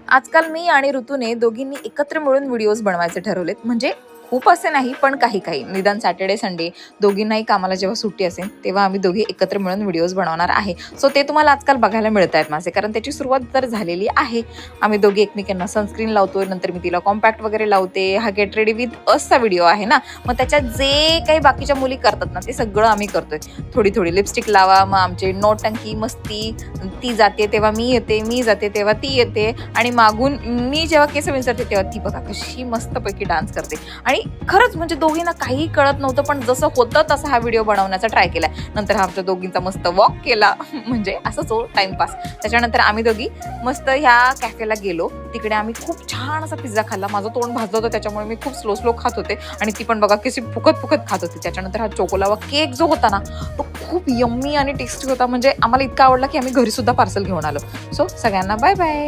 आजकाल मी आणि ऋतूने दोघींनी एकत्र मिळून व्हिडिओज बनवायचे ठरवलेत. म्हणजे खूप असे नाही, पण काही काही निदान सॅटर्डे संडे दोघींनाही कामाला जेव्हा सुट्टी असेल तेव्हा आम्ही दोघी एकत्र मिळून व्हिडिओज बनवणार आहे. सो ते तुम्हाला आजकाल बघायला मिळत आहेत माझे, कारण त्याची सुरुवात तर झालेली आहे. आम्ही दोघी एकमेकांना सनस्क्रीन लावतोय, नंतर मी तिला कॉम्पॅक्ट वगैरे लावते. हा गेट रेडी विथ असचा व्हिडिओ आहे ना, मग त्याच्यात जे काही बाकीच्या मुली करतात ना ते सगळं आम्ही करतोय. थोडी थोडी लिपस्टिक लावा, मग आमचे नौटंकी मस्ती, ती जाते तेव्हा मी येते, मी जाते तेव्हा ती येते, आणि मागून मी जेव्हा केस विंचरते तेव्हा ती बघा कशी मस्तपैकी डान्स करते. आणि खरंच म्हणजे दोघींना काही कळत नव्हतं, पण जसं होतं तसा हा व्हिडिओ बनवण्याचा ट्राय केलाय. नंतर हा आमच्या दोघींचा मस्त वॉक केला म्हणजे असंच हो टाइमपास. त्याच्यानंतर आम्ही दोघी मस्त ह्या कॅफेला गेलो. तिकडे आम्ही खूप छान असा पिझ्झा खाल्ला. माझं तोंड भाजलं होतं त्याच्यामुळे मी खूप स्लो खात होते, आणि ती पण बघा कशी फुकत खात होती. त्याच्यानंतर हा चोकोलावा केक जो होता ना तो खूप यम्मी आणि टेस्टी होता. म्हणजे आम्हाला इतका आवडला की आम्ही घरी सुद्धा पार्सल घेऊन आलो. सो सगळ्यांना बाय बाय.